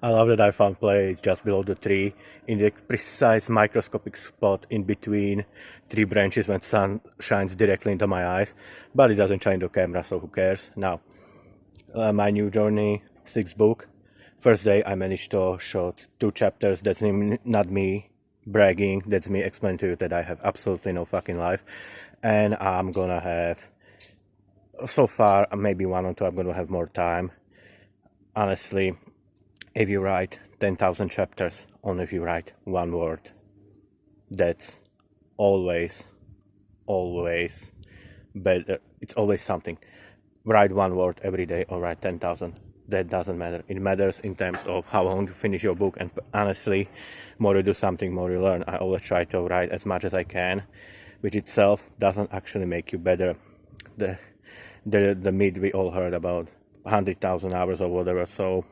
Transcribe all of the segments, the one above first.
I love that I found play just below the tree, in the precise microscopic spot in between three branches when sun shines directly into my eyes, but it doesn't shine the camera, so who cares? Now, my new journey, sixth book. First day I managed to shot 2 chapters. That's not me bragging, that's me explaining to you that I have absolutely no fucking life, and I'm gonna have, so far, maybe 1 or 2, I'm gonna have more time. Honestly, if you write 10,000 chapters, only if you write one word, that's always better. It's always something. Write one word every day or write 10,000. That doesn't matter. It matters in terms of how long you finish your book, and honestly, more you do something, more you learn. I always try to write as much as I can, which itself doesn't actually make you better. The myth we all heard about 100,000 hours or whatever, so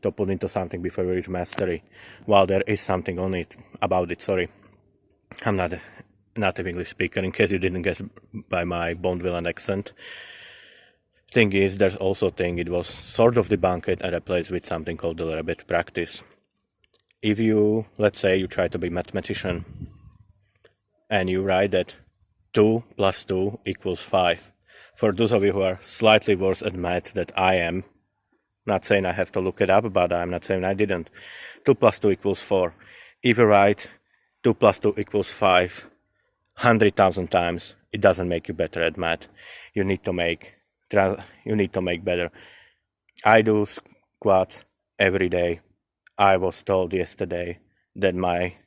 to put into something before you reach mastery. While there is something on it about it, sorry. I'm not a native English speaker, in case you didn't guess by my Bond villain accent. Thing is, there's also a thing, it was sort of debunked and replaced with something called the rabbit practice. If you, let's say you try to be a mathematician, and you write that 2 plus 2 equals 5. For those of you who are slightly worse at math than I am, not saying I have to look it up, but I'm not saying I didn't. 2 plus 2 equals 4. If you write 2 plus 2 equals 5 100,000 times, it doesn't make you better at math. You need to make better. I do squats every day. I was told yesterday that my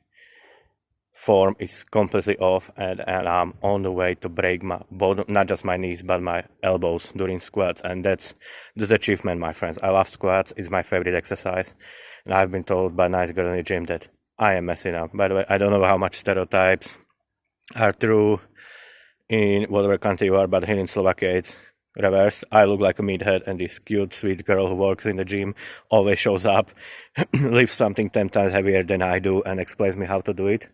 form is completely off, and I'm on the way to break my both, not just my knees but my elbows during squats, and that's achievement, my friends. I love squats, it's my favorite exercise, and I've been told by a nice girl in the gym that I am messing up. By the way, I don't know how much stereotypes are true in whatever country you are, but here in Slovakia it's reversed. I look like a meathead, and this cute, sweet girl who works in the gym always shows up, lifts something 10 times heavier than I do, and explains me how to do it.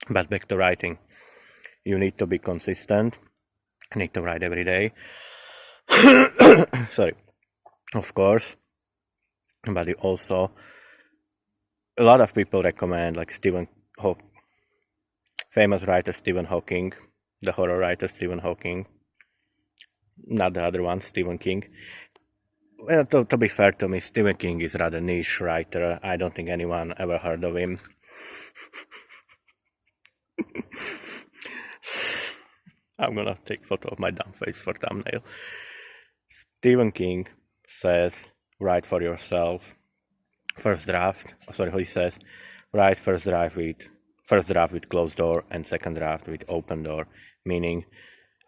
But back to writing. You need to be consistent. You need to write every day. Sorry. Of course. But you also, a lot of people recommend, like famous writer Stephen Hawking, the horror writer Stephen Hawking, not the other one, Stephen King. Well, to be fair to me, Stephen King is rather niche writer. I don't think anyone ever heard of him. I'm gonna take photo of my dumb face for thumbnail. Stephen King says, write for yourself. He says, write first draft with closed door and second draft with open door. Meaning,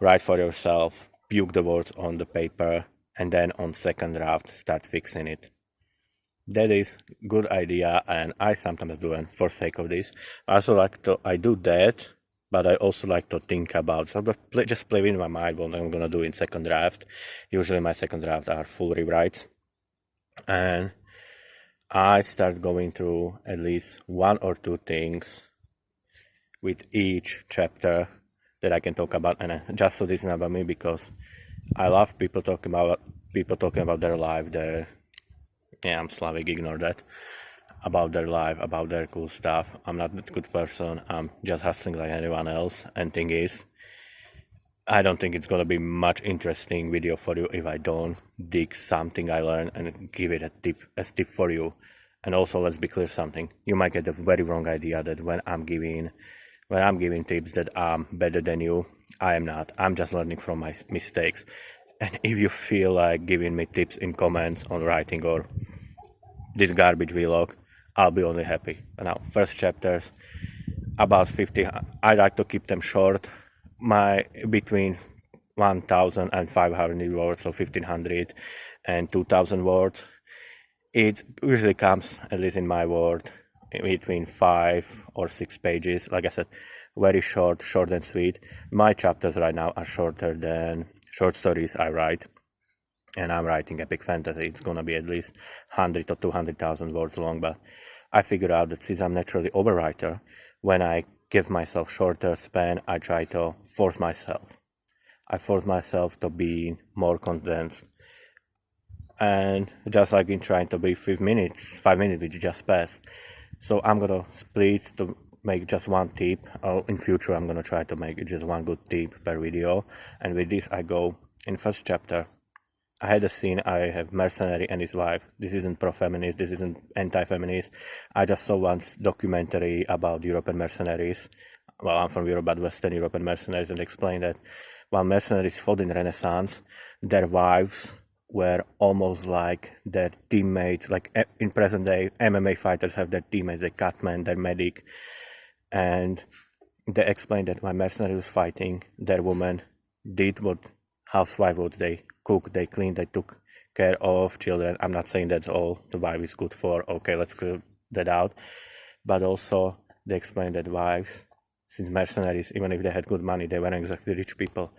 write for yourself, puke the words on the paper, and then on second draft start fixing it. That is good idea, and I sometimes do it for sake of this. I do that, but I also like to think about, just play in my mind what I'm gonna do in second draft. Usually my second draft are full rewrites, and I start going through at least 1 or 2 things with each chapter that I can talk about. And just so this is not about me, because I love people talking about their life, I'm Slavic, ignore that, about their life, about their cool stuff. I'm not a good person, I'm just hustling like anyone else. And thing is, I don't think it's gonna be much interesting video for you if I don't dig something I learned and give it a tip for you. And also, let's be clear something, you might get a very wrong idea that when I'm giving tips that I'm better than you. I am not. I'm just learning from my mistakes. And if you feel like giving me tips in comments on writing or this garbage vlog, I'll be only happy. Now, first chapters, about 50. I like to keep them short. Between 1,000 and 500 words, so 1,500 and 2,000 words. It usually comes, at least in my world, between 5 or 6 pages. Like I said, very short and sweet. My chapters right now are shorter than short stories I write, and I'm writing epic fantasy. It's gonna be at least 100 or 200,000 words long, but I figured out that since I'm naturally overwriter, when I give myself shorter span, I try to force myself. I force myself to be more condensed. and just like in trying to be 5 minutes which just passed. So I'm gonna split to make just one tip. In future I'm gonna try to make just one good tip per video, and with this I go in first chapter. I had a scene, I have mercenary and his wife. This isn't pro-feminist, this isn't anti-feminist. I just saw once documentary about European mercenaries. Well, I'm from Europe, but Western European mercenaries, and explained that while mercenaries fought in Renaissance, their wives were almost like their teammates. Like in present day, MMA fighters have their teammates, their cutman, their medic. And they explained that while mercenaries was fighting, their women did what housewife would. They cook, they clean, they took care of children. I'm not saying that's all the wife is good for. Okay, let's clear that out. But also they explained that wives, since mercenaries, even if they had good money, they weren't exactly rich people.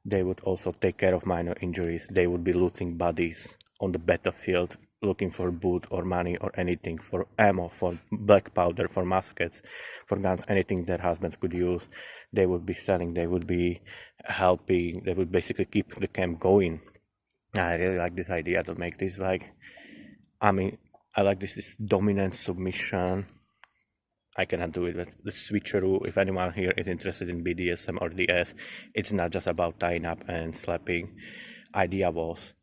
They would also take care of minor injuries. They would be looting bodies on the battlefield, looking for boot or money or anything, for ammo, for black powder, for muskets, for guns, anything their husbands could use. They would be selling, they would be helping, they would basically keep the camp going. I really like this idea to make this like, I like this dominant submission. I cannot do it, but the switcheroo, if anyone here is interested in BDSM or DS, it's not just about tying up and slapping. Idea was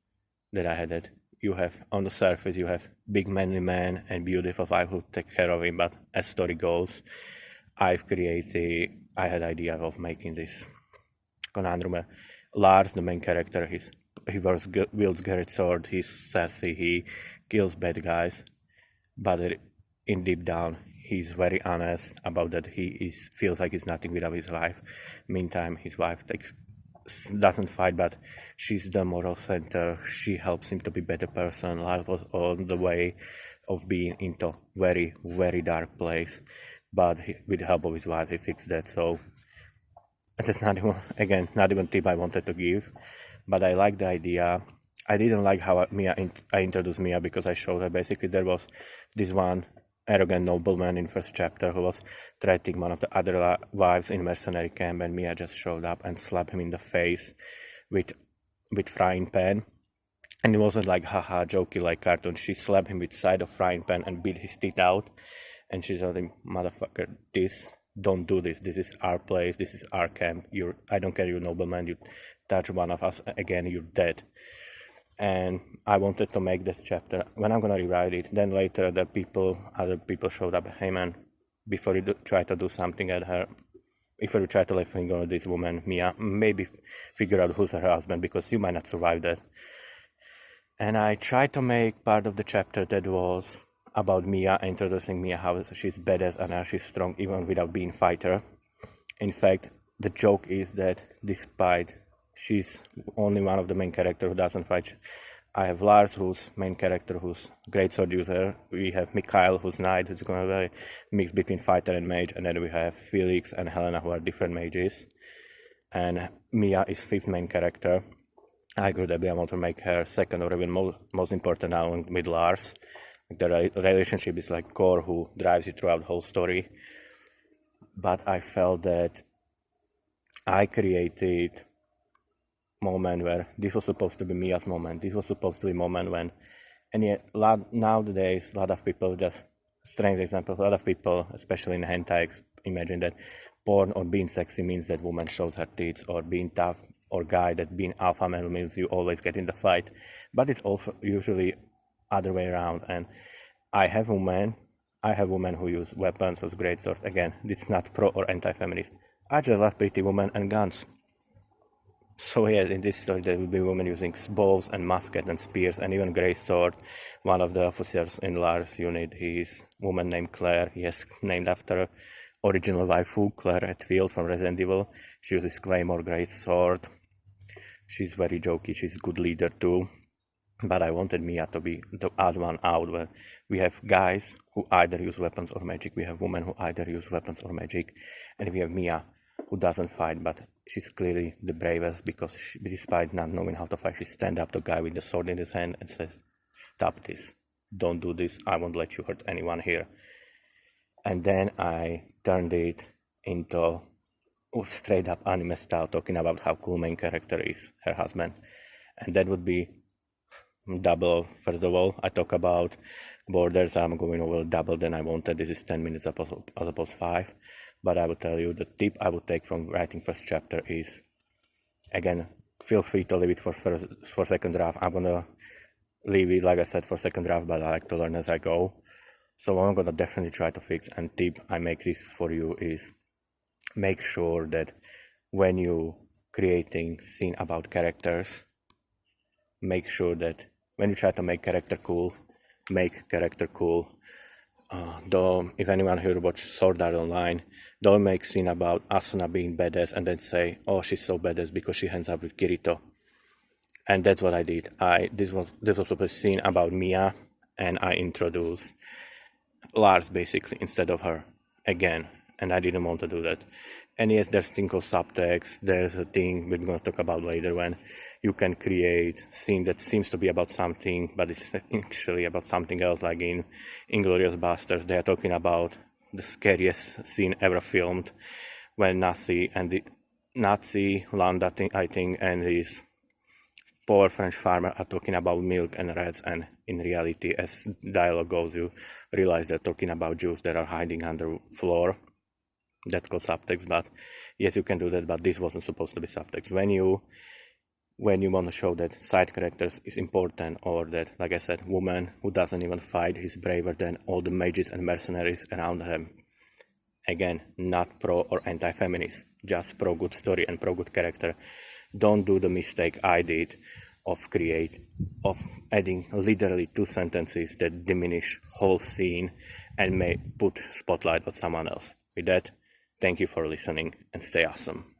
that I had that you have, on the surface, you have big manly man and beautiful wife who take care of him, but as story goes, I had idea of making this conundrum where Lars, the main character, he wields great sword, he's sassy, he kills bad guys, but in deep down, he's very honest about that. He feels like he's nothing without his wife. Meantime, his wife doesn't fight, but she's the moral center. She helps him to be a better person. Life was on the way of being into very, very dark place, but with the help of his wife, he fixed that. So that's not even tip I wanted to give, but I like the idea. I didn't like how I introduced Mia, because I showed her basically there was this one arrogant nobleman in first chapter who was threatening one of the other wives in mercenary camp, and Mia just showed up and slapped him in the face with frying pan. And it wasn't like haha jokey like cartoon. She slapped him with side of frying pan and beat his teeth out, and she told him, motherfucker, don't do this. This is our place, this is our camp. I don't care, you nobleman, you touch one of us again, you're dead. And I wanted to make that chapter. When I'm gonna rewrite it, then later other people showed up. Hey man, before you try to do something at her, before you try to lay finger on this woman, Mia, maybe figure out who's her husband, because you might not survive that. And I tried to make part of the chapter that was about Mia, introducing Mia, how she's badass and how she's strong even without being fighter. In fact, the joke is that despite she's only one of the main characters who doesn't fight, I have Lars, who's main character, who's great sword user. We have Mikhail, who's knight, who's gonna be a mix between fighter and mage, and then we have Felix and Helena, who are different mages. And Mia is fifth main character. I could be able to make her second or even most important now with Lars. The relationship is like core who drives you throughout the whole story. But I felt that I created moment where this was supposed to be Mia's moment. This was supposed to be a moment when, and yet nowadays a lot of people, just strange example, a lot of people, especially in hentai, imagine that porn or being sexy means that woman shows her teeth, or being tough or guy that being alpha male means you always get in the fight. But it's also usually other way around. And I have women who use weapons with great swords. Again, it's not pro or anti-feminist. I just love pretty women and guns. So yeah, in this story there will be women using bows and muskets and spears and even great sword. One of the officers in Lars' unit, he's woman named Claire. He is named after original waifu, Claire Redfield from Resident Evil. She uses claymore, great sword. She's very jokey, she's a good leader too. But I wanted Mia to add one out, where we have guys who either use weapons or magic, we have women who either use weapons or magic, and we have Mia who doesn't fight, but she's clearly the bravest, because despite not knowing how to fight, she stands up to the guy with the sword in his hand and says, stop this, don't do this, I won't let you hurt anyone here. And then I turned it into straight up anime style, talking about how cool main character is, her husband. And that would be double. First of all, I talk about borders. I'm going over double than I wanted. This is 10 minutes as opposed to 5. But I will tell you the tip I would take from writing first chapter is, again, feel free to leave it for second draft. I'm gonna leave it, like I said, for second draft, but I like to learn as I go. So I'm gonna definitely try to fix. And tip I make this for you is, make sure that when you creating scene about characters, make sure that when you try to make character cool, make character cool. Though, if anyone here watched Sword Art Online, don't make scene about Asuna being badass and then say, oh, she's so badass because she hangs up with Kirito. And that's what I did. This was a scene about Mia, and I introduced Lars basically instead of her again, and I didn't want to do that. And yes, there's single subtext. There's a thing we're going to talk about later when you can create scene that seems to be about something, but it's actually about something else. Like in Inglourious Basterds, they are talking about the scariest scene ever filmed, when Nazi Landa, I think, and his poor French farmer are talking about milk and rats, and in reality, as dialogue goes, you realize they're talking about Jews that are hiding under floor. That's called subtext, but yes, you can do that, but this wasn't supposed to be subtext. When you want to show that side characters is important, or that, like I said, woman who doesn't even fight is braver than all the mages and mercenaries around him. Again, not pro or anti-feminist, just pro good story and pro good character. Don't do the mistake I did of adding literally 2 sentences that diminish whole scene and may put spotlight on someone else. With that, thank you for listening and stay awesome.